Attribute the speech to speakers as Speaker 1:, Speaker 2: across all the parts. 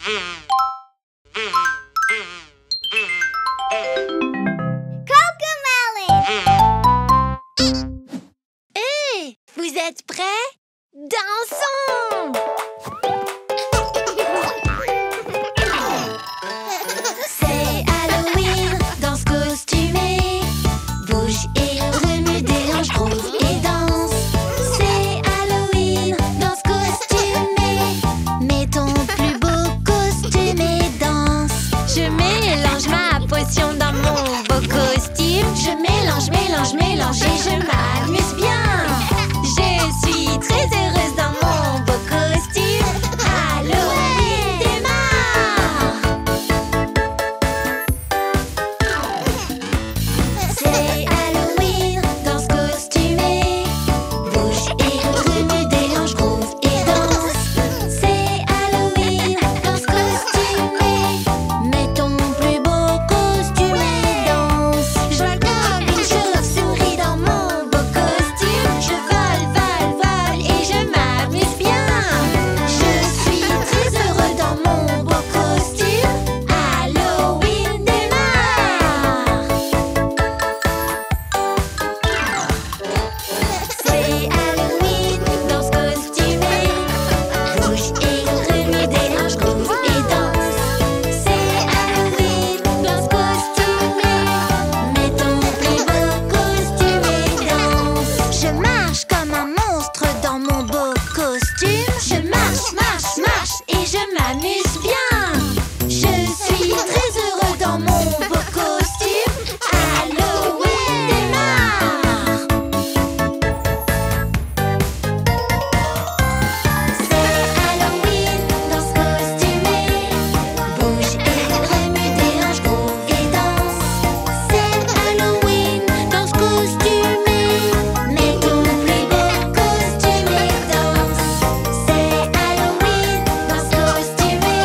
Speaker 1: Hé, vous êtes prêts? Dansons! C'est Halloween, danse costumée. Bouge et remue des hanches, groove et danse. C'est Halloween, danse costumée. Mets ton plus beau costume et danse. Je mélange ma potion dans mon beau costume. Je mélange, mélange, mélange et je m'amuse bien. Je suis très heureuse dans mon beau costume. Halloween démarre. C'est Halloween, danse costumée. Bouge et remue des hanches, groove et danse. C'est Halloween, danse costumée. Mets ton plus beau costume et danse. Je vole comme une chauve-souris dans mon beau costume. Je vole, vole, vole et je m'amuse bien. Je suis très heureux dans mon beau costume. Halloween démarre. C'est Halloween, danse costumée. Bouge et remue des hanches, groove et danse. C'est Halloween, danse costumée. Mets ton plus beau costume et danse. Je marche comme un monstre dans mon beau costume. Je marche, marche, marche et je m'amuse bien. Je suis très heureux dans mon beau costume. Halloween démarre. C'est Halloween, danse costumée. Bouge et remue des hanches, groove et danse. C'est Halloween, danse costumée. Mets ton plus beau costume et danse. C'est Halloween, danse costumée.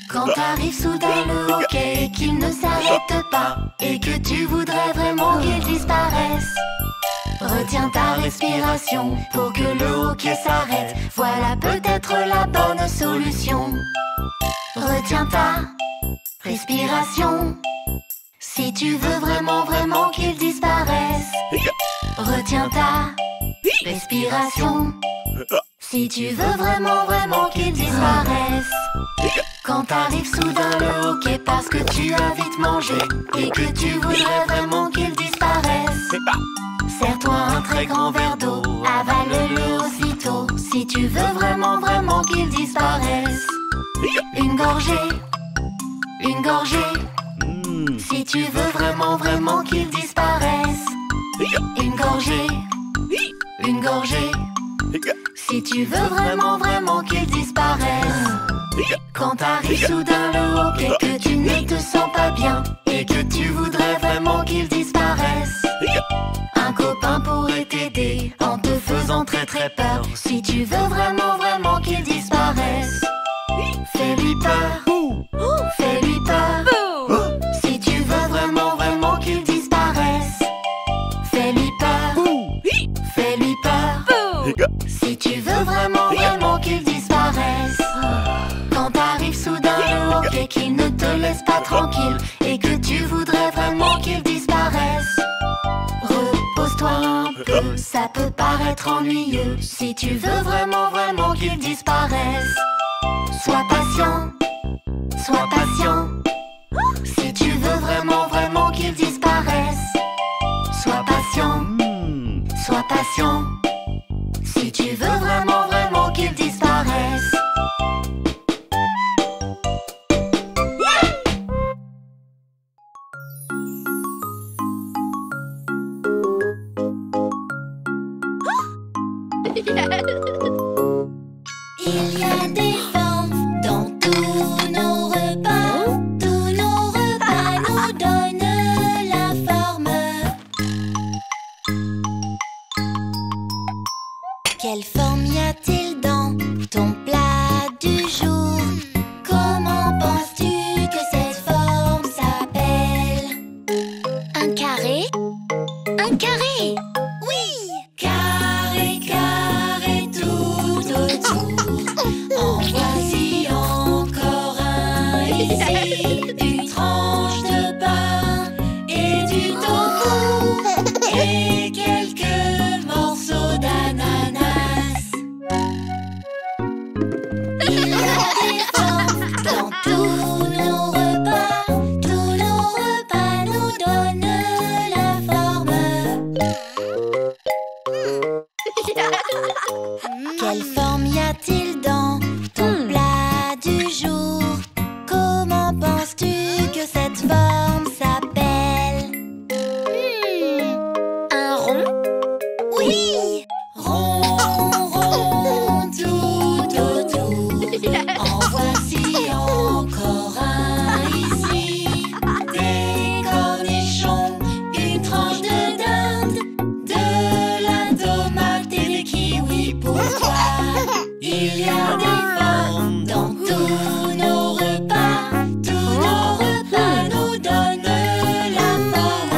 Speaker 1: Quand t'arrives soudain le hockey et qu'il ne s'arrête pas et que tu voudrais vraiment qu'il disparaisse, retiens ta respiration pour que le hockey s'arrête. Voilà peut-être la bonne solution. Retiens ta respiration si tu veux vraiment qu'il disparaisse. Retiens ta respiration si tu veux vraiment qu'il disparaisse. Quand t'arrives soudain le hockey parce que tu as vite mangé et que tu voudrais vraiment qu'il disparaisse, serre-toi un très grand verre d'eau, avale-le aussitôt si tu veux vraiment qu'il disparaisse. Une gorgée, si tu veux vraiment qu'il disparaisse. Une gorgée, si tu veux vraiment qu'il disparaisse. Quand t'arrives soudain le hockey, que tu ne te sens pas bien et que tu voudrais vraiment qu'il disparaisse, un copain pourrait t'aider en te faisant très peur. Si tu veux vraiment qu'il disparaisse, fais-lui peur, fais-lui peur. Si tu veux vraiment qu'il disparaisse, fais-lui peur, fais-lui peur. Si tu veux vraiment qu'il disparaisse. Quand t'arrives soudain le hockey qu'il ne te laisse pas tranquille et que tu voudrais vraiment qu'il disparaisse, repose-toi un peu, ça peut paraître ennuyeux. Si tu veux vraiment qu'il disparaisse, sois patient, sois patient. Si tu veux vraiment qu'il disparaisse, sois patient, sois patient. Si tu veux vraiment qu'il disparaisse. Il y a des formes dans tous nos repas. Tous nos repas nous donnent la forme. Quelle forme y a-t-il dans ton plat du jour? Comment penses-tu que cette forme s'appelle? Un carré? Un carré? Oui! Carré, carré tout autour. En voici encore un ici. Une tranche de pain et du tofu et quelques morceaux d'ananas. Il y a des formes dans tous nos repas. Tous nos repas nous donnent la forme. Quelle forme y a-t-il dans ton plat du jour? Comment penses-tu que cette forme s'appelle? Un rond? Oui! Rond, rond, tout autour. En voici encore un ici. Des cornichons, une tranche de dinde, de la tomate et des kiwis pour toi. Il y a des formes dans tous nos repas. Tous nos repas nous donnent la forme.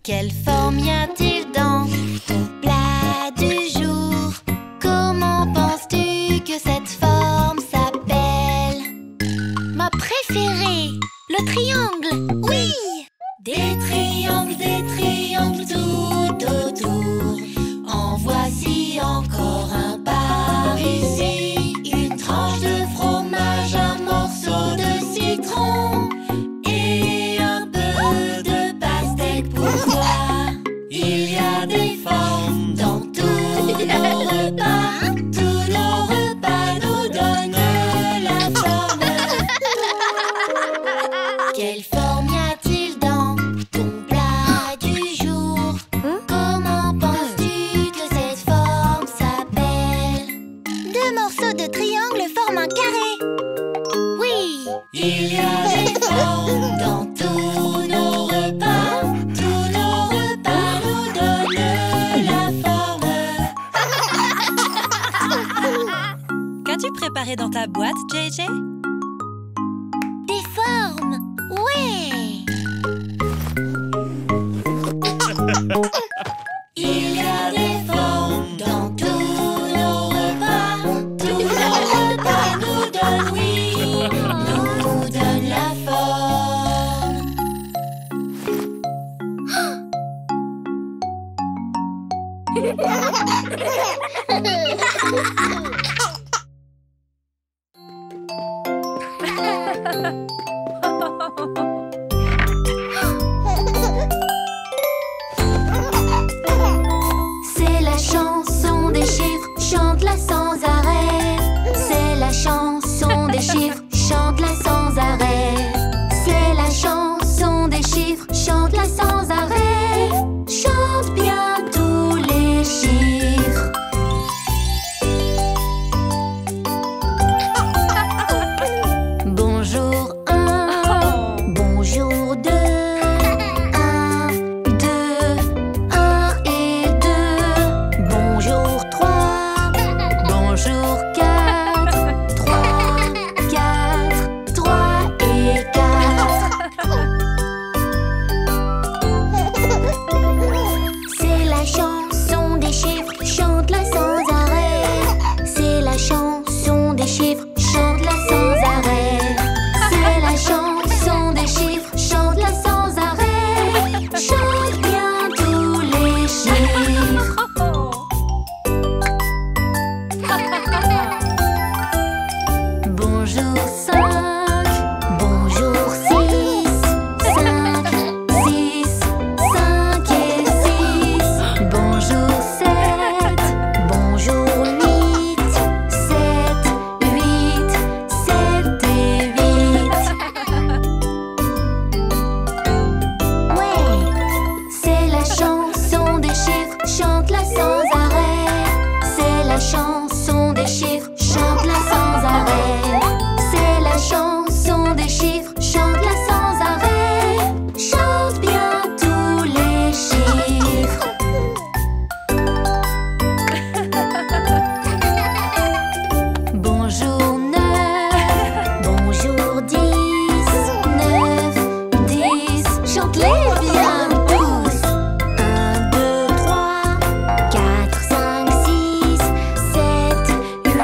Speaker 1: Quelle forme y a-t-il dans ton plat du jour? Comment penses-tu que cette forme s'appelle? Ma préférée, le triangle. Oui! Des triangles tout autour. En voici encore un par ici. Une tranche de fromage, un morceau de citron et un peu de pastèque pour toi.
Speaker 2: préféré dans ta boîte, JJ?
Speaker 1: Des formes, ouais. Il y a des formes dans tous nos repas. Tous nos repas nous donnent, oui, nous donnent la forme. C'est la chanson des chiffres, chante-la sans arrêt. C'est la chanson des chiffres, chante-la sans arrêt. C'est la chanson des chiffres, chante-la sans arrêt. Chante bien tous les chiffres. Bonjour 1, bonjour 2. 1, 2, 1 et 2. Bonjour 3, bonjour 4. 3, 4, 3 et 4. C'est la chanson des chiffres, chante-la sans arrêt. C'est la chanson des chiffres, chante-la sans arrêt. C'est la chanson des chiffres, chante-la sans arrêt. Chante bien tous les chiffres. Bonjour 5, bonjour 6. 5, 6, 5 et 6. Bonjour 7, bonjour 8. 7, 8, 7 et 8. Ouais, c'est la chanson des chiffres, chante-la sans arrêt. C'est la chanson des chiffres, chante-la sans arrêt. C'est la chanson des chiffres, chante-la sans arrêt. Chante bien tous les chiffres. Bonjour 9, bonjour 10. 9, 10, chante-les bien tous. 1, 2, 3, 4, 5, 6, 7, 8,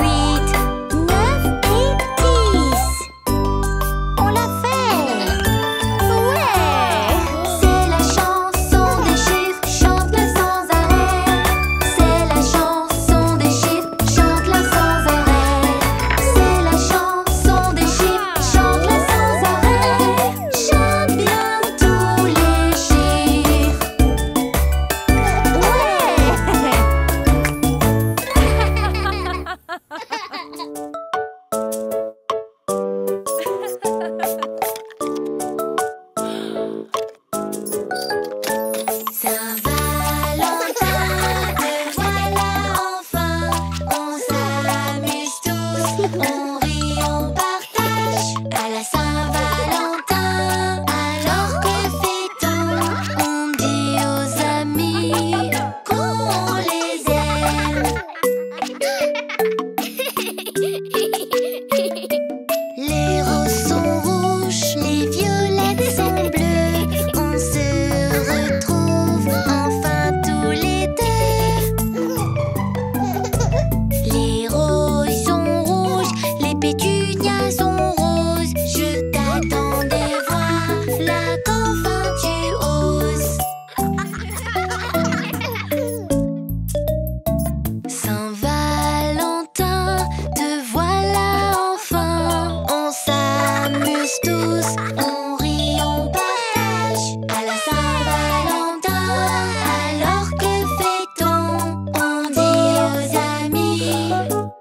Speaker 1: 9 et 10. On l'a fait. Ouais. C'est la chanson des chiffres, chante-la sans arrêt. C'est la chanson des chiffres, chante-la sans arrêt. C'est la chanson des chiffres, chante-la sans arrêt. Chante bien tous les chiffres. Saint-Valentin, te voilà enfin. On s'amuse tous, on rit, on partage. À la Saint-Valentin, alors que fait-on? On dit aux amis qu'on les aime. Les roses sont rouges, les violettes sont bleues. On se retrouve enfin tous les deux. Les roses sont rouges, les pétunias sont roses. Je t'attendais, voilà qu'enfin tu oses. Saint-Valentin, te voilà enfin. On s'amuse tous, on rit, on partage. À la Saint-Valentin, alors que fait-on? On dit aux amis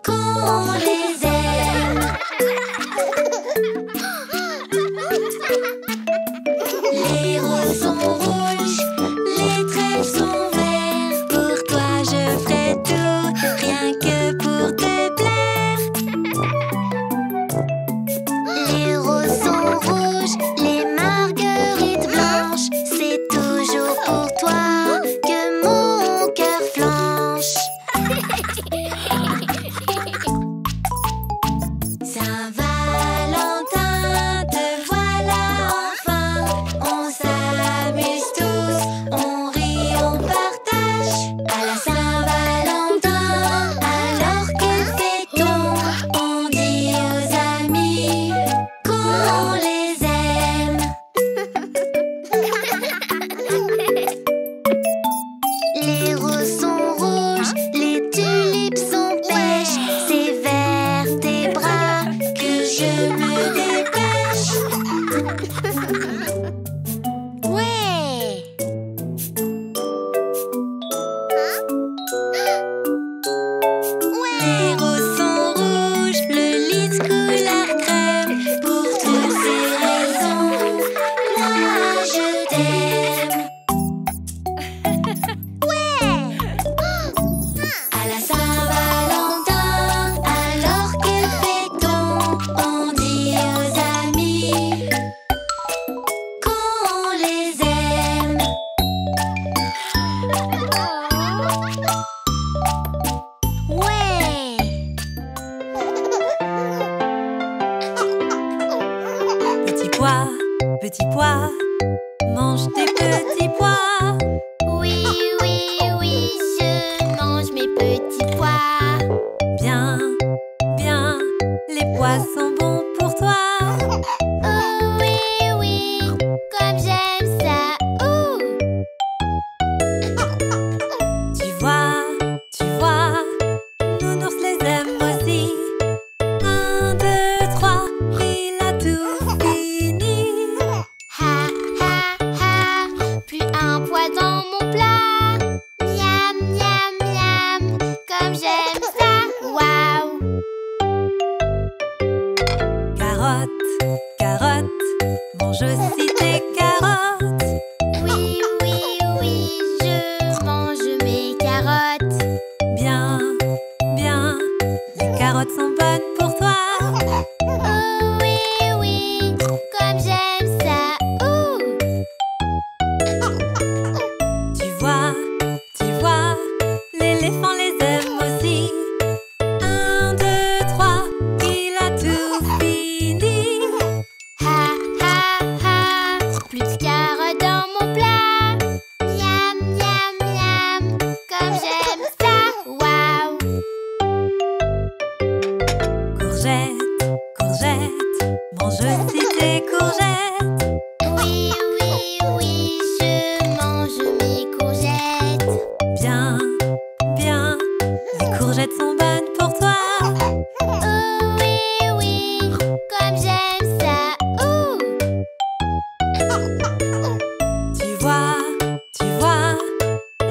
Speaker 1: qu'on les aime. Les roses sont rouges, les traits sont verts. Pour toi je ferai tout, rien que pour te plaire. Les roses sont rouges, les marguerites blanches. C'est toujours pour toi que mon cœur flanche.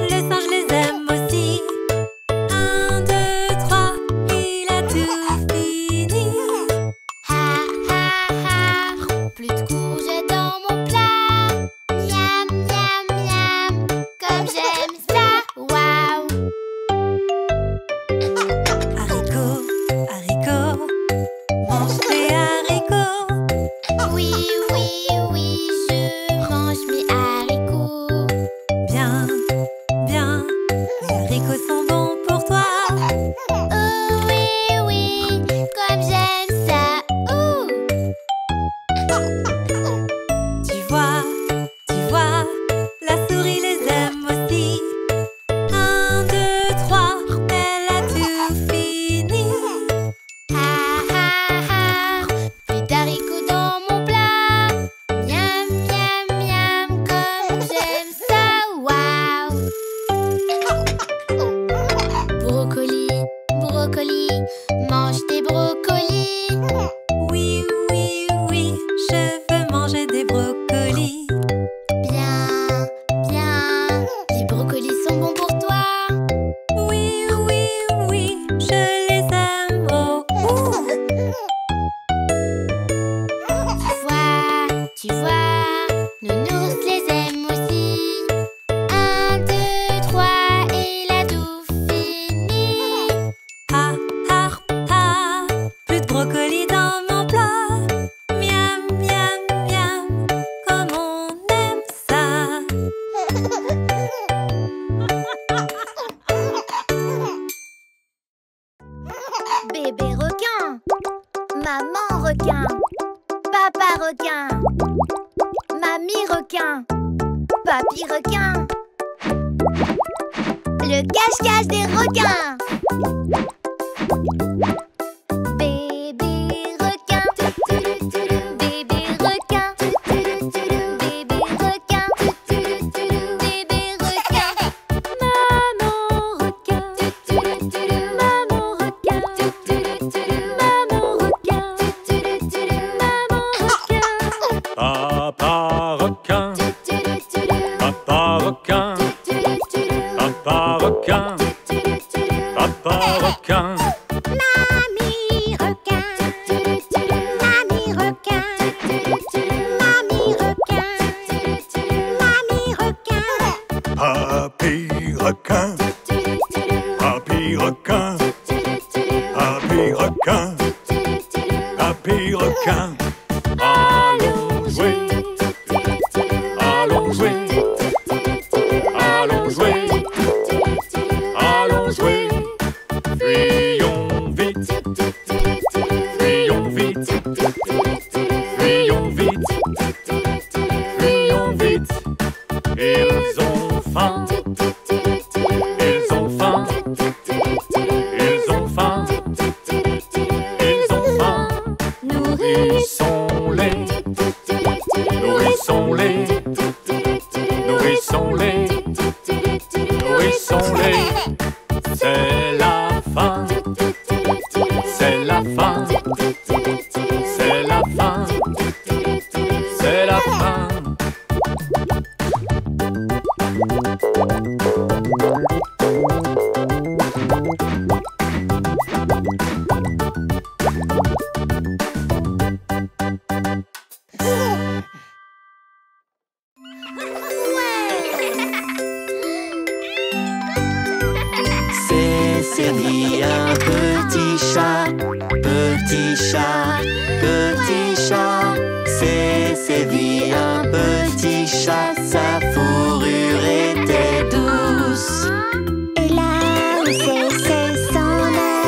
Speaker 2: les singes les aiment aussi. 1, 2, 3, il a tout fini.
Speaker 1: Ha ha ha, plus de courgettes dans mon plat. Miam miam miam, comme j'aime ça. Waouh.
Speaker 2: Haricots, haricots, mange tes haricots.
Speaker 1: Oui oui oui, je mange mes haricots.
Speaker 2: Bien, bien, les haricots sont bons pour toi.
Speaker 1: Oh oui oui, comme j'aime ça. Ouh.
Speaker 2: Tu vois, la souris les aime aussi. 1, 2, 3, elle a tout fini.
Speaker 1: Ha ha ha, plus d'haricots dans mon plat. Miam miam miam, comme j'aime ça. Waouh. Brocoli, brocoli, mange tes brocolis.
Speaker 2: Oui, oui, oui, je veux manger des brocolis.
Speaker 1: Bien, bien, les brocolis sont bons pour toi.
Speaker 2: Oui, oui, oui, je les aime. Oh, ouh.
Speaker 1: Tu vois, Nounours les aime aussi. 1, 2, 3, il a tout fini.
Speaker 2: Ha, ha, ha, plus de brocolis dans mon plat. Miam, miam, miam, comme on aime ça.
Speaker 1: Bébé requin, maman requin, papa requin, mamie requin, papy requin. Le cache-cache des requins. Bébé requin, bébé requin, bébé requin, bébé requin.
Speaker 2: Maman requin, maman requin, maman requin, maman requin.
Speaker 3: Papa requin, papa requin, papa requin, papa requin.
Speaker 1: Mamie requin, mamie requin, mamie requin, mamie requin.
Speaker 3: Papy requin, papy requin, papy requin, papy requin. Allons jouer, allons jouer, allons jouer, allons jouer. Fuyons vite, fuyons vite, fuyons vite, fuyons vite. Ils ont faim, ils ont faim, ils ont faim, ils ont faim. Nourrissons-les, nourrissons-les, nourrissons-les, nourrissons-les. C'est la fin, c'est la fin, c'est la fin, c'est la fin.
Speaker 4: C'est servi un petit chat, petit chat, petit chat. C'est servi un petit chat, sa fourrure était douce.
Speaker 1: Et là où c'est s'en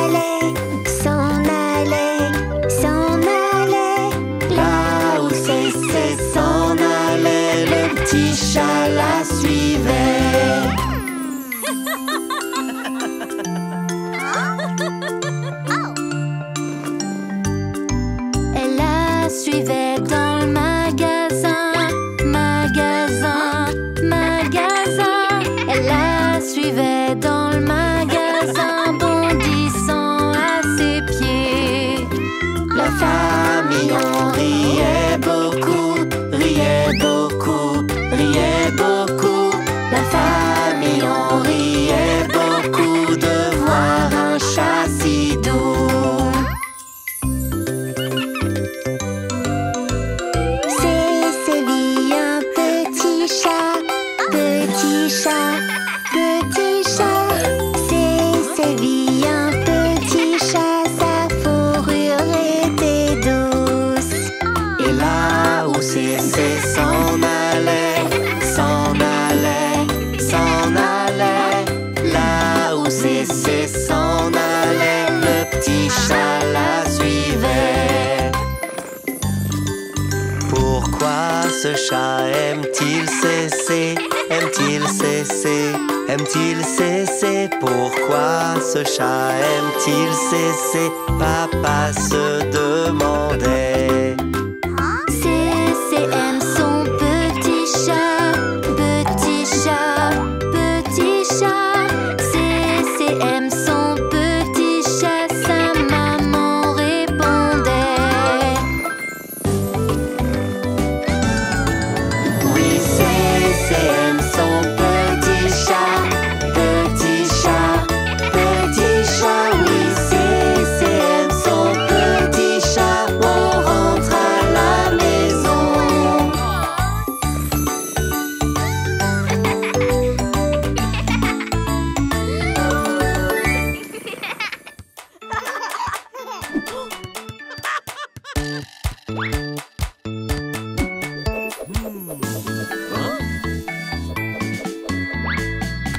Speaker 1: allait, s'en allait, s'en allait.
Speaker 4: Là où c'est s'en allait, le petit chat la suivait.
Speaker 2: Elle la suivait dans le magasin, magasin, magasin. Elle la suivait dans le magasin, bondissant à ses pieds.
Speaker 4: La famille en riait beaucoup, riait beaucoup, riait
Speaker 1: petit chat, c'est bien petit chat, sa fourrure était douce.
Speaker 4: Et là où c'est s'en allait, s'en allait, s'en allait. Là où c'est s'en allait, le petit chat la suivait. Pourquoi ce chat aime-t-il cesser? Aime-t-il cesser? Aime-t-il cesser? Pourquoi ce chat aime-t-il cesser? Papa se demandait.
Speaker 1: CCM son petit chat, petit chat, petit chat. CCM son petit chat, sa maman répondait.
Speaker 4: Oui, CCM son petit chat, petit chat, petit chat. Oui, CCM son petit chat. On rentre à la maison.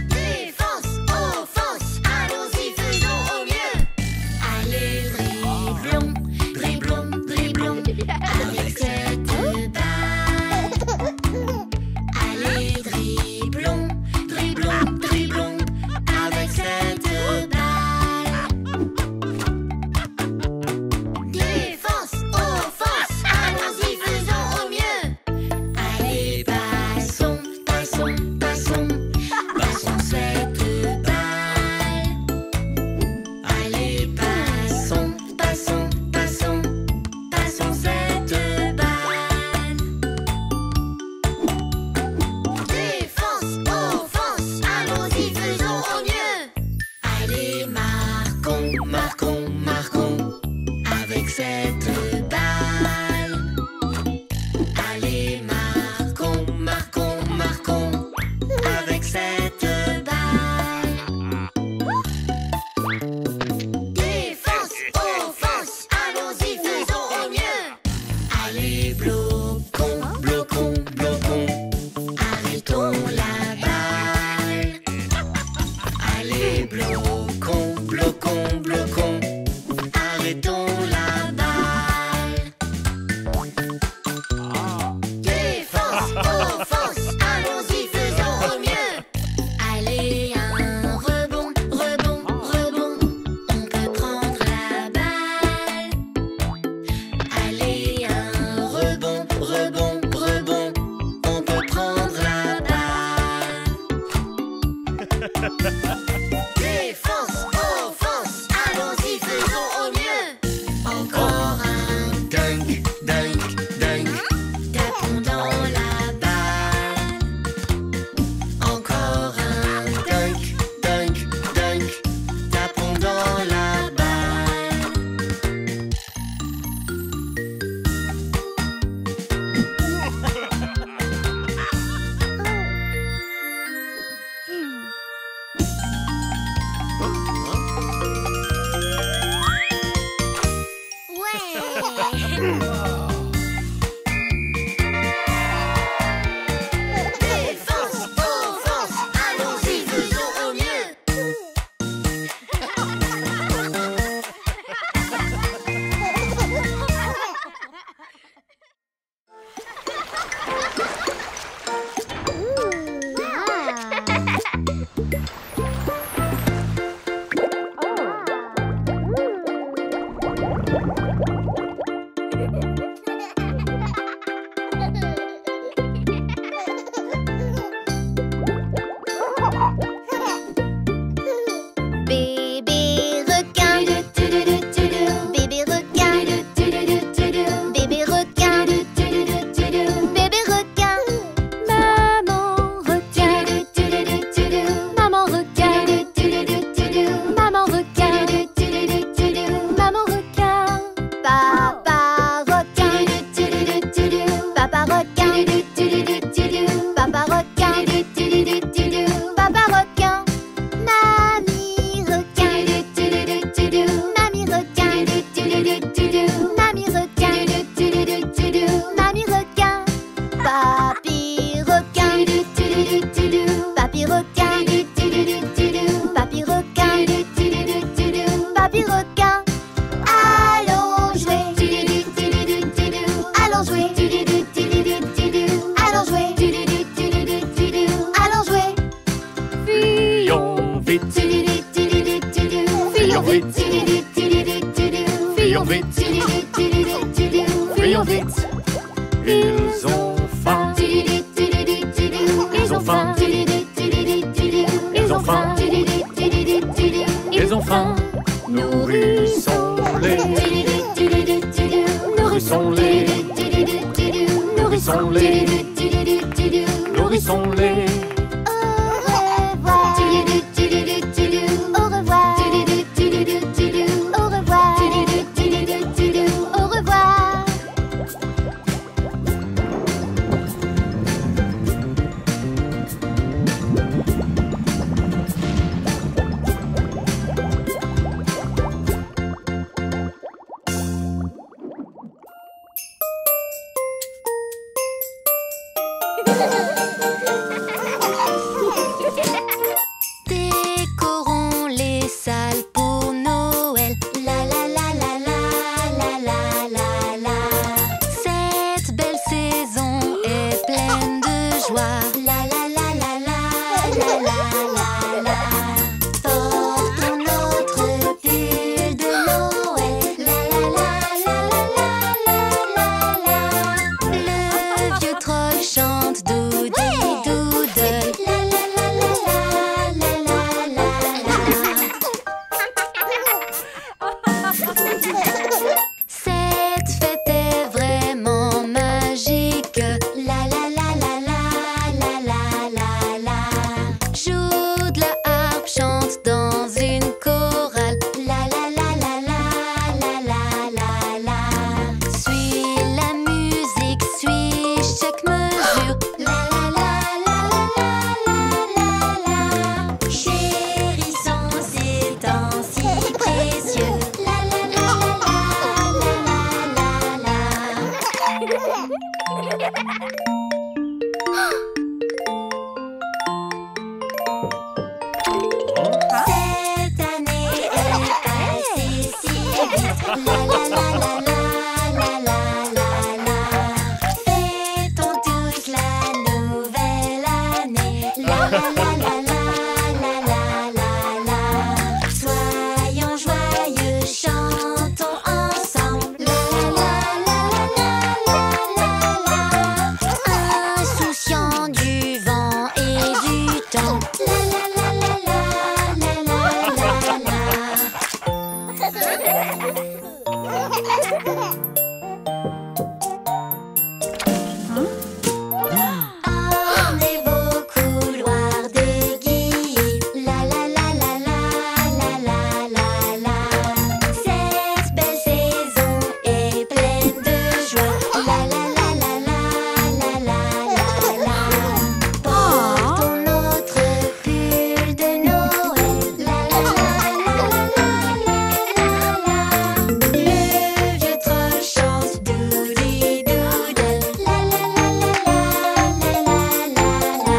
Speaker 1: Défense, offense, allons-y, faisons au mieux. Allez, dribblons, dribblons, dribblons, avec cette balle. Allez, dribblons, dribblons, dribblons, avec cette balle. Défense, offense, allons-y, faisons au mieux. Allez, passons, passons, passons, passons cette balle. Allez, passons, passons, passons, passons cette balle. Défense, offense, allons-y, faisons au mieux. Allez, marquons, marquons, marquons, avec cette balle. Allez, marquons, marquons, marquons, avec cette balle. Défense, offense, allons-y, faisons au mieux. Allez, bloquons, bloquons, bloquons, arrêtons la balle. Allez, bloquons, bloquons, bloquons, arrêtons la balle. Défense, offense, allons-y, faisons au mieux. Allez, un rebond, rebond, rebond, on peut prendre la balle. Allez, un rebond, rebond, rebond, on peut prendre la balle. Défense, offense, allons-y, faisons au mieux. Encore un
Speaker 4: Dunk, dunk, dunk.
Speaker 1: tapons dans la balle. Encore un
Speaker 4: Dunk, dunk, dunk. Tapons dans la balle.
Speaker 1: Défense, offense, allons-y, faisons au mieux.
Speaker 3: son lait.
Speaker 1: Décorons les salles pour Noël. La la la la la la la la la. Cette belle saison est pleine de joie. La la la la la la la la la. Portons notre pull de Noël. La la la la la la la la. Le vieux troll chante doudi doodle. La la la la la la la la. Cette fête est vraiment magique. La la la la la la la la la. Joue de la harpe, chante dans une chorale. La la la la la la la la la. Suis la musique, suis chaque mesure. La la la la la la la la. Chérissons ces temps si précieux. La la la la la la la la. Cette année est passée si vite. La la la la la la la la. Fêtons tous la nouvelle année. La la la la la la la la. Soyons joyeux, chantons ensemble. La la la la la la la la. Insouciant du vent et du temps. La la la la la la la la Ornez vos couloirs de gui. La la la la la la la la. Cette belle saison est pleine de joie. La la la la la la la la. Portons notre pull de Noël. La la la la la la la. Le vieux troll chante doudi doodle. La la la la la la la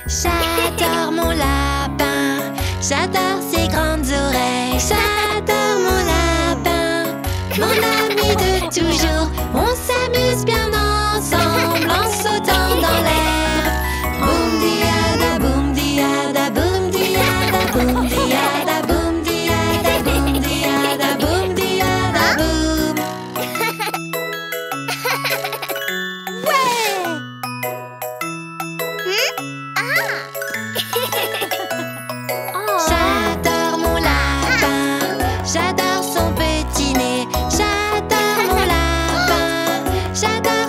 Speaker 1: J'adore mon lapin, j'adore ses grandes oreilles. J'adore mon lapin, mon ami de toujours. On s'amuse bien ensemble en sautant dans l'air. Boum diada, boum diada, boum diada, boum diada, boum diada, boum diada, boum diada, boum. J'adore mon lapin, j'adore son petit nez. J'adore mon lapin, j'adore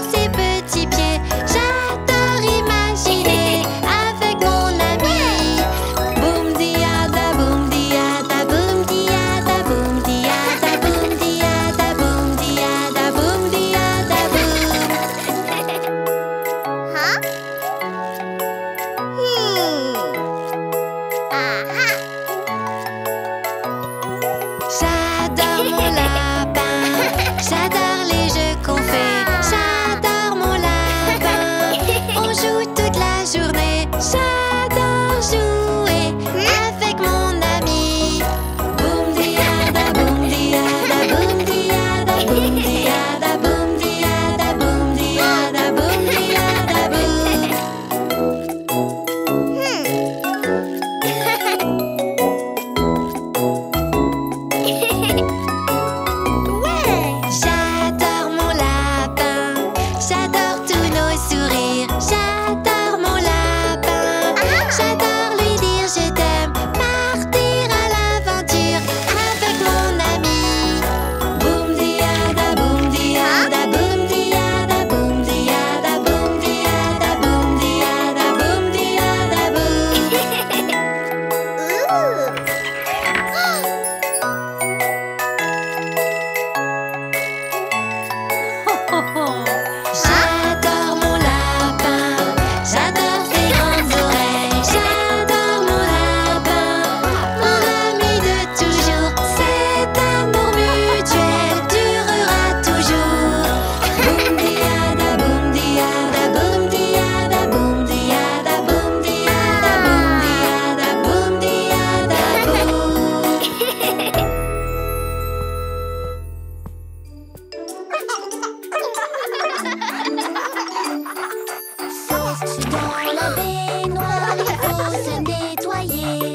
Speaker 1: la baignoire, il faut se nettoyer.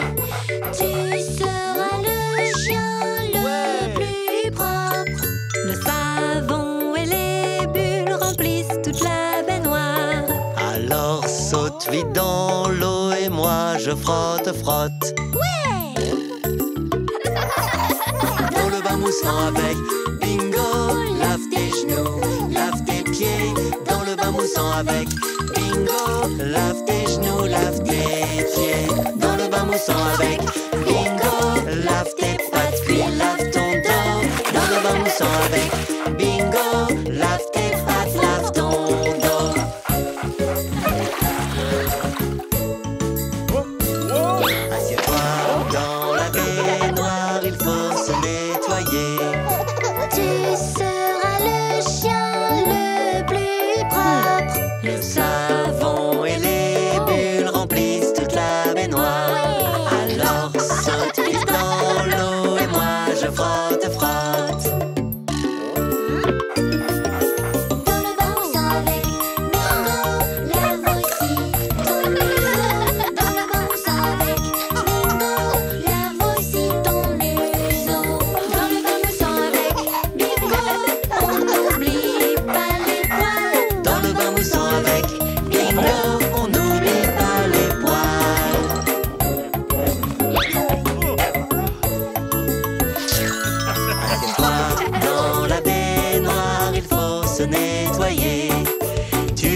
Speaker 1: Tu seras le chien le plus propre.
Speaker 2: Le savon et les bulles remplissent toute la baignoire.
Speaker 4: Alors saute vite dans l'eau et moi je frotte, frotte. Dans le bain moussant avec Bingo, lave tes genoux, lave tes pieds. Dans le bain moussant avec Bingo, lave tes genoux, lave tes pieds. Dans le bain moussant avec Bingo, lave tes pattes puis lave ton dos. Dans le bain moussant avec Bingo, lave tes pattes, lave ton dos. Assieds-toi dans la baignoire, il faut se nettoyer.
Speaker 1: Tu seras le chien le plus propre.
Speaker 4: Le savon et les bulles remplissent toute la baignoire. Alors saute vite dans l'eau et moi je frotte, frotte.
Speaker 1: Dans le bain moussant avec Bingo, lave aussi ton museau. Dans le bain moussant avec Bingo, lave aussi ton museau. Dans le bain moussant avec Bingo, on n'oublie pas les poils.
Speaker 4: Dans le bain moussant avec Bingo, on n'oublie pas les poils. Assieds-toi dans la baignoire, il faut se nettoyer. Tu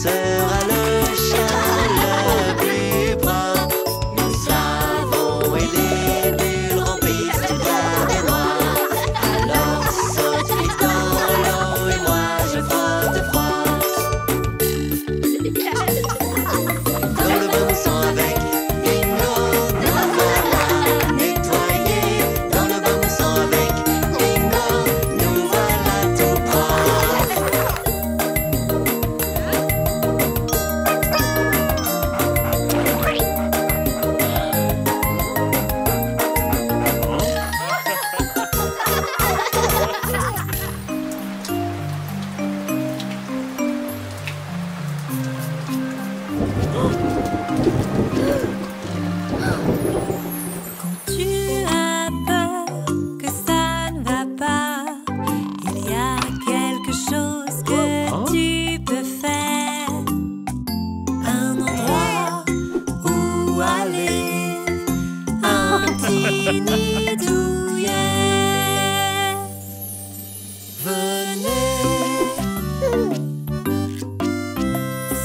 Speaker 4: seras le chien le plus propre. Le savon et les bulles remplissent toute la baignoire. Alors saute vite dans l'eau et moi je frotte, frotte. Dans le bain moussant avec Bingo, nous voilà nettoyés. Dans le bain moussant avec Bingo, nous voilà tout propres.
Speaker 2: Quand tu as peur que ça ne va pas, il y a quelque chose que tu peux faire. Un endroit où aller, un petit nid douillet.
Speaker 4: Venez,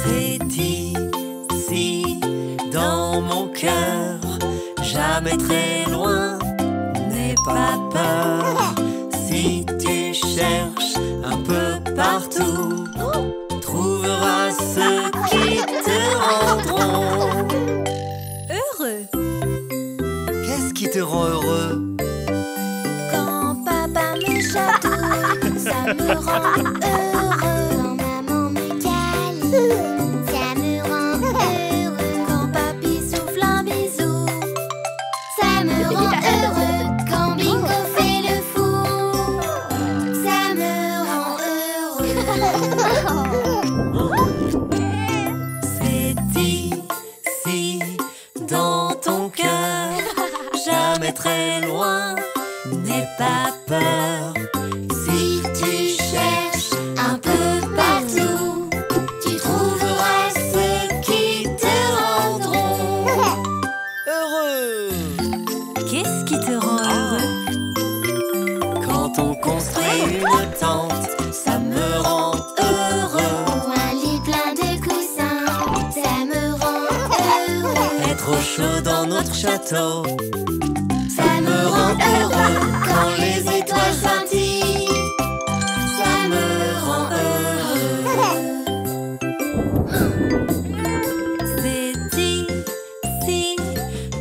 Speaker 4: c'est ici dans mon cœur, jamais très loin. N'aie pas peur si tu cherches un peu partout, trouveras ceux qui te rendront
Speaker 2: Heureux.
Speaker 4: Qu'est-ce qui te rend heureux?
Speaker 1: Quand papa me chatouille, ça me rend heureux. Quand maman me câline, ça me rend heureux. Quand papy souffle un bisou, ça me rend heureux. Quand Bingo fait le fou, ça me rend heureux.
Speaker 4: C'est ici dans ton cœur, jamais très loin. N'aie pas peur si tu cherches un peu partout, tu trouveras ceux qui te rendront heureux.
Speaker 2: Qu'est-ce qui te rend heureux?
Speaker 4: Quand on construit une tente, ça me rend heureux.
Speaker 1: Ou un lit plein de coussins, ça me rend heureux.
Speaker 4: Être au chaud dans notre château, ça me rend heureux. Quand les étoiles scintillent, ça me rend heureux.
Speaker 2: C'est ici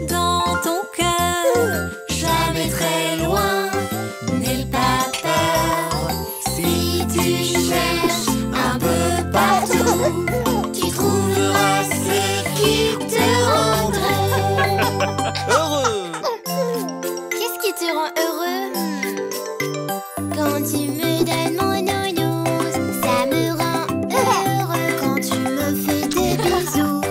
Speaker 2: dans ton cœur,
Speaker 4: Jamais très loin, n'aie pas peur. Si tu cherches un peu partout, tu trouveras ceux qui te rendront heureux.
Speaker 1: Qu'est-ce qui te rend heureux? Quand tu me donnes mon nounou, ça me rend heureux. Quand tu me fais des bisous,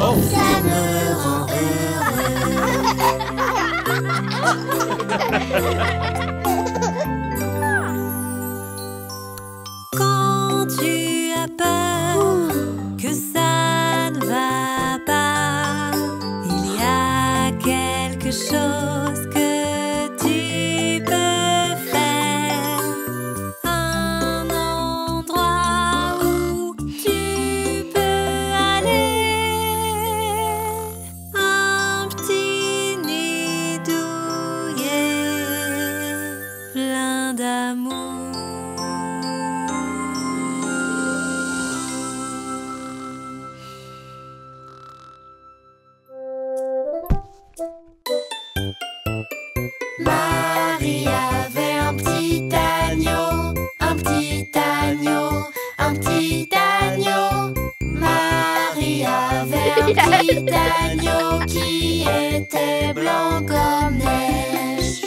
Speaker 1: Ça me rend
Speaker 2: Quand tu as peur que ça ne va pas, il y a quelque chose que tu peux faire. Un endroit où tu peux aller. Un petit nid douillet plein d'amour.
Speaker 1: Marie avait un petit agneau, un petit agneau, un petit agneau. Marie avait un petit agneau qui était blanc comme neige.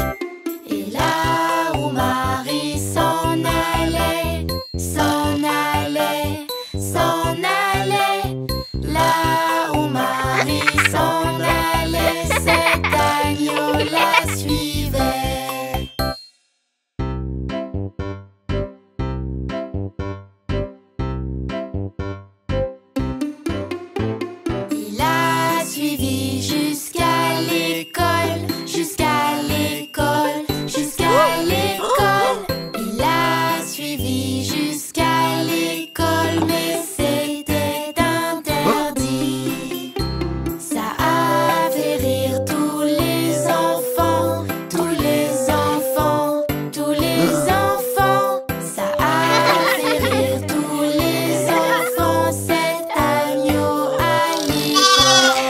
Speaker 1: Et là où Marie s'en allait, s'en allait, s'en allait, là où Marie s'en allait, cet agneau la suivait. Il a suivi jusqu'à l'école, jusqu'à l'école, jusqu'à l'école. Il a suivi jusqu'à l'école, mais c'était interdit. Ça a fait rire tous les enfants, tous les enfants, tous les enfants. Ça a fait rire tous les enfants, cet agneau à l'école.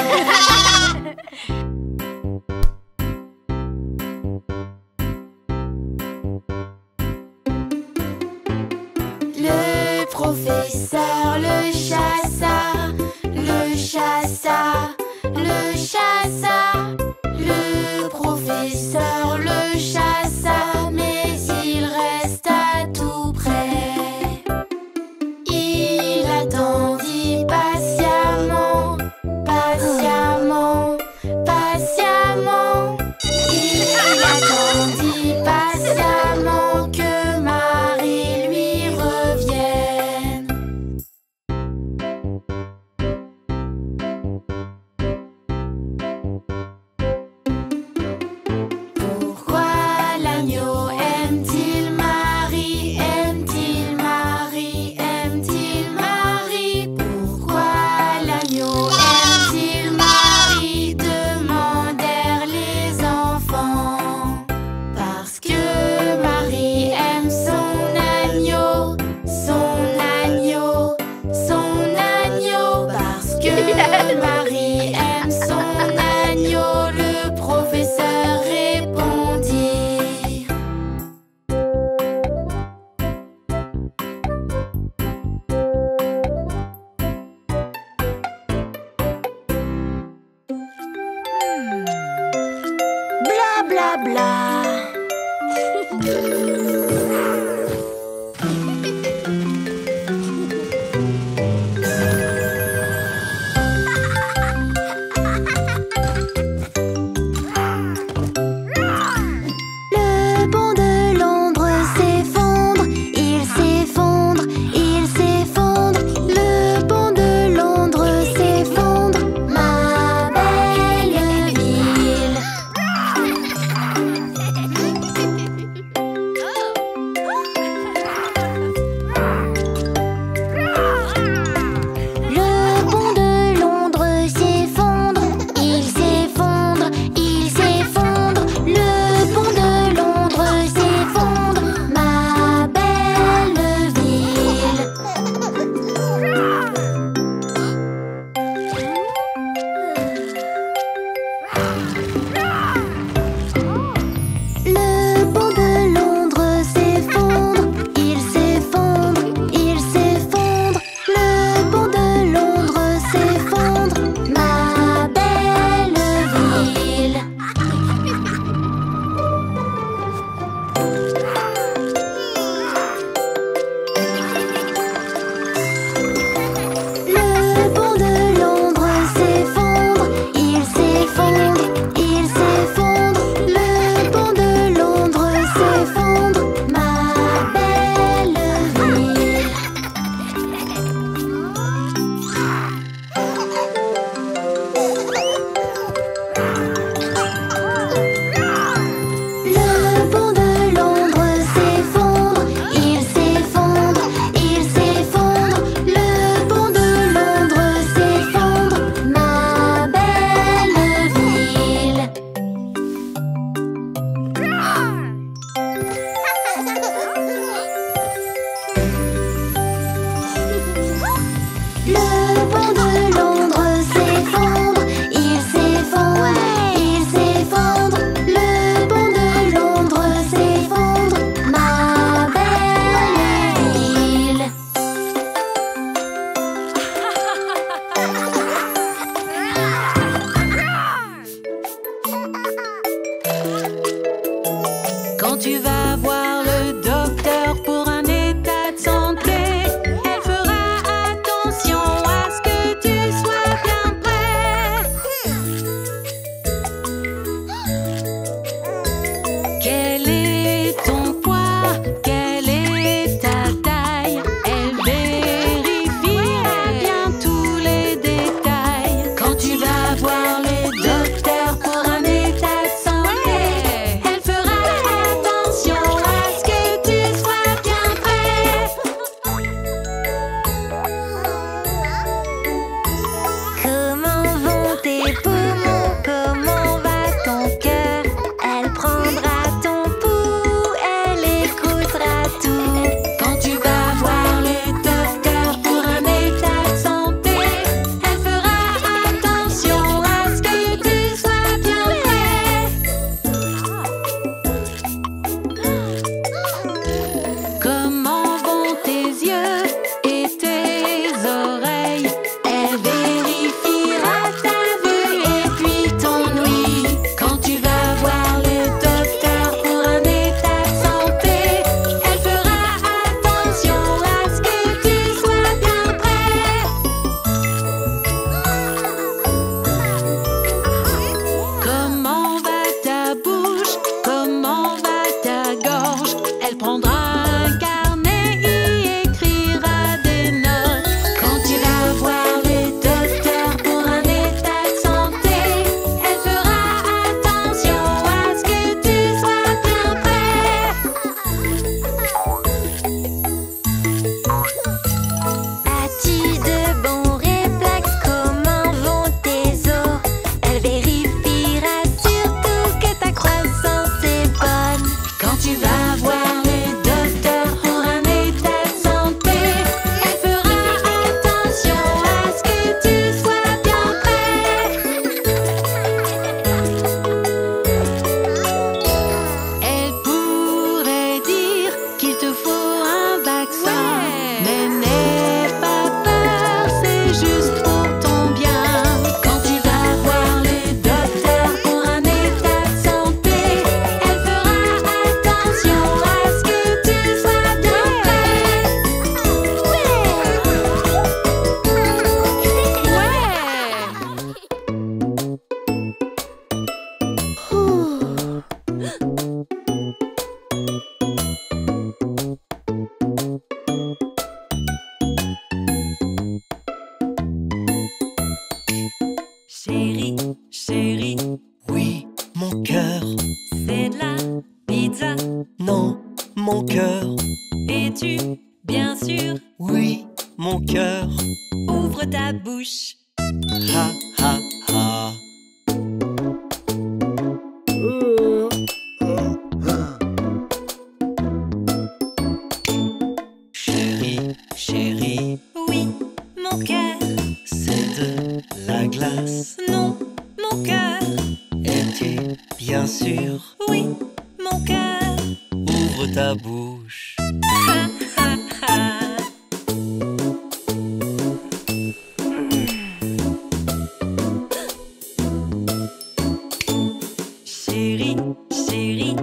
Speaker 1: Le professeur le chassa, le chassa, le chassa. Le professeur le chassa, mais il resta tout près. Il attendit patiemment, patiemment, patiemment. Il attendit patiemment que Marie lui revienne. Pourquoi l'agneau aime-t-il Marie? Aime-t-il Marie? Aime-t-il Marie? Pourquoi l'agneau aime-t-il Marie? Demandèrent les enfants. Parce que Marie aime son agneau, son agneau, son agneau. Parce que Marie aime son agneau, le professeur répondit. Bla bla bla. Le pont de Londres s'effondre, il s'effondre, il s'effondre. Le pont de Londres s'effondre, ma belle ville.
Speaker 5: glace?
Speaker 2: Non, mon cœur.
Speaker 5: Es-tu bien sûr?
Speaker 2: Oui, mon cœur.
Speaker 5: Ouvre ta bouche.
Speaker 2: Ha, ha, ha. Chérie, chérie,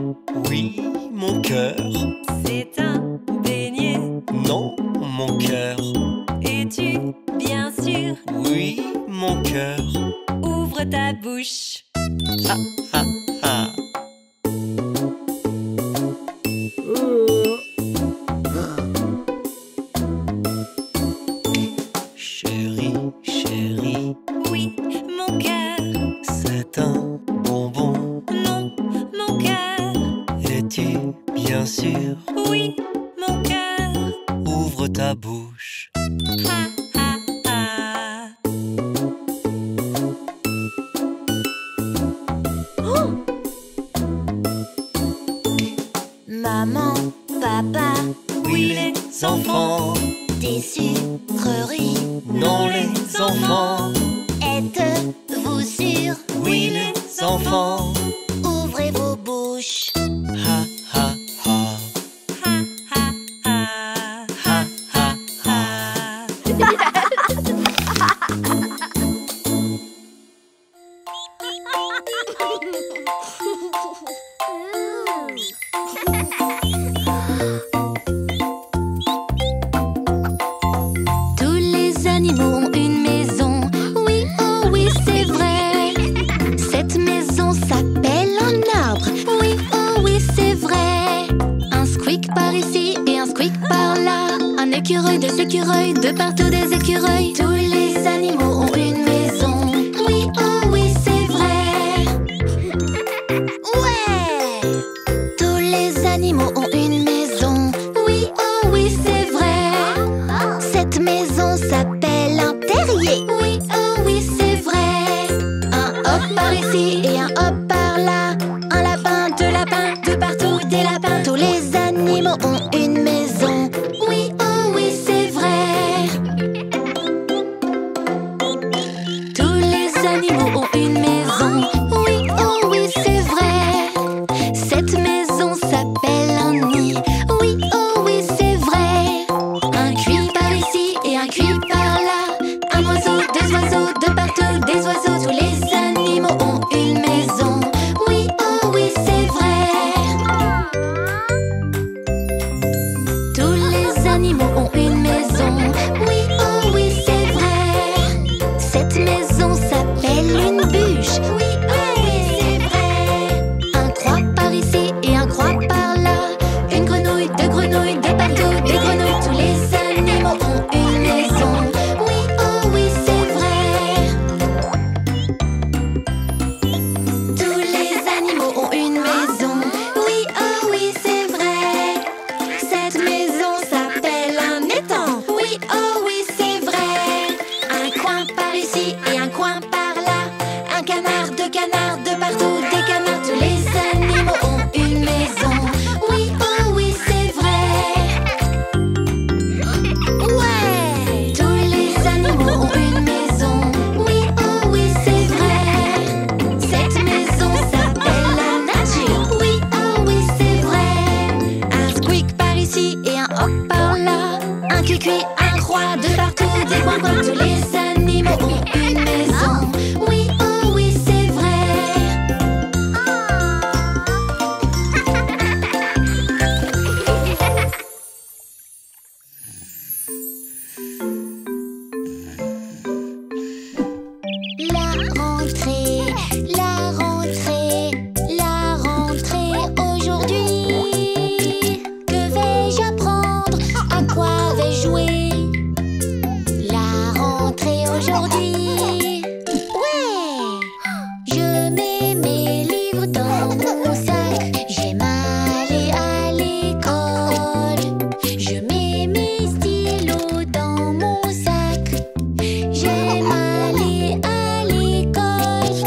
Speaker 5: Oui, mon cœur.
Speaker 2: c'est un beignet.
Speaker 5: Non, mon cœur.
Speaker 2: Es-tu bien sûr?
Speaker 5: Oui, mon cœur.
Speaker 2: Ouvre ta bouche.
Speaker 5: Ha, ha, ha. Chérie, chérie,
Speaker 2: Oui, mon cœur.
Speaker 5: c'est un bonbon.
Speaker 2: Non, mon cœur.
Speaker 5: Es-tu bien sûr?
Speaker 2: Oui, mon cœur.
Speaker 5: Ouvre ta bouche.
Speaker 2: Ha, ha, ha.
Speaker 1: Maman, papa,
Speaker 5: Oui, les enfants.
Speaker 1: des sucreries.
Speaker 5: Non, les enfants.
Speaker 1: Êtes-vous sûrs?
Speaker 5: Oui, les enfants.
Speaker 1: Ouvrez vos bouches.
Speaker 5: Ha, ha, ha.
Speaker 2: Ha, ha, ha.
Speaker 5: Ha, ha, ha.
Speaker 1: Tous les animaux ont une maison. Oui, oh oui, c'est vrai. Cette maison s'appelle un arbre. Oui, oh oui, c'est vrai. Un squeak par ici et un squeak par là. Un écureuil, des écureuils, de partout des écureuils. Tous les animaux ont une maison. Oui, oh oui, c'est vrai. Ouais! Tous les animaux ont une maison. Oui, oh oui, c'est vrai. Cette maison s'appelle un terrier. Oui, oh oui, c'est vrai. Un hop par ici et un hop par là. Un lapin, deux lapins, de partout des lapins. Tous les animaux ont une maison. Oui, oh oui, c'est vrai. Tous les animaux ont une maison. Oui, oh oui, c'est vrai. Cette maison s'appelle un nid. Oui, oh oui, c'est vrai. Un cuir par ici et un cuir par là. Un oiseau, deux oiseaux, de partout des oiseaux. Tous les animaux ont une maison. Oui, oh oui, c'est vrai. Tous les animaux ont une maison. Oui, oh oui, c'est vrai. Cette maison s'appelle une bûche. Oui, oh oui, c'est vrai. Un croix par ici et un croix par là. Une grenouille, deux grenouilles, de partout des grenouilles. Tous les animaux ont une maison. Oui, oh oui, c'est vrai. Tous les animaux ont une maison. Oui, oh oui, c'est vrai. Cette maison s'appelle un étang. Oui, oh oui, c'est vrai. Un coin par ici et un coin par là. Un canard, deux canards, de partout des canards. Tous les animaux ont une maison. Oui, oh oui, c'est vrai. Ouais! Tous les animaux ont une maison. Oui, oh oui, c'est vrai. Cette maison s'appelle la nature. Oui, oh oui, c'est vrai. Un squeak par ici et un hop par là. Un cuicui, un croix, de partout des coins. Tous les animaux ont une maison. Oui, oh oui, c'est vrai. La rentrée, la rentrée, la rentrée aujourd'hui. Que vais-je apprendre? À quoi vais-je jouer? La rentrée aujourd'hui. Ouais! Je mets mes livres dans mon sac. J'aime aller à l'école. Je mets mes stylos dans mon sac. J'aime aller à l'école.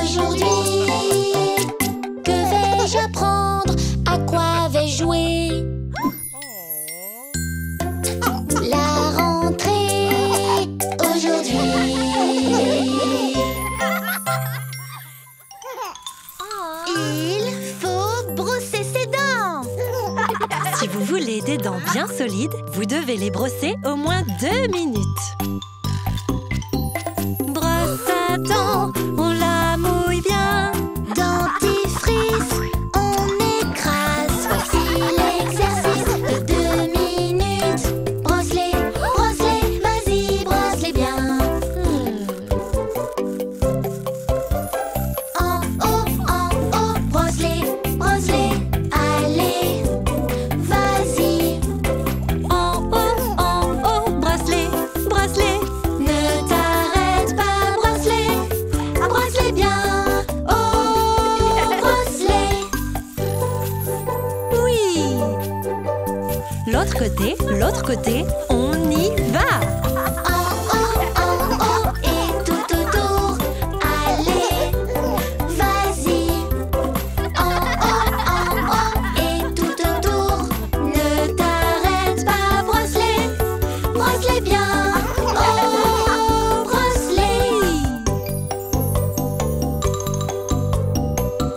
Speaker 1: aujourd'hui. Que vais-je apprendre? À quoi vais-je jouer? La rentrée aujourd'hui. Il faut brosser ses dents.
Speaker 2: Si vous voulez des dents bien solides, vous devez les brosser au moins 2 minutes. Brosse à dents, on la mouille bien.
Speaker 1: Dentifrice, on écrase. Voici l'exercice de 2 minutes. Brosse-les, brosse-les, vas-y, brosse-les bien. En haut, brosse-les, brosse-les. Allez, vas-y.
Speaker 2: En haut, brosse-les, brosse-les.
Speaker 1: Ne t'arrête pas, brosse-les. Ah, brosse-les bien. Oh, brosse-les.
Speaker 2: Oui. L'autre côté, on y va.
Speaker 1: En haut et tout autour. Allez, vas-y. En haut et tout autour. Ne t'arrête pas, brosse-les. Brosse-les bien. Oh, brosse-les.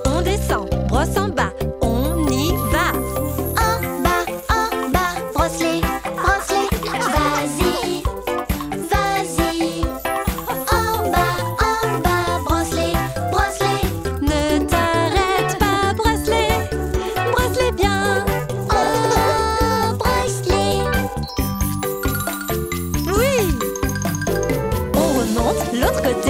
Speaker 2: On descend, brosse en bas, on y va.
Speaker 1: En bas, brosse-les, brosse-les. Vas-y, vas-y. En bas, brosse-les, brosse-les.
Speaker 2: Ne t'arrête pas, brosse-les, brosse-les bien.
Speaker 1: Oh, brosse-les.
Speaker 2: Oui. On remonte l'autre côté.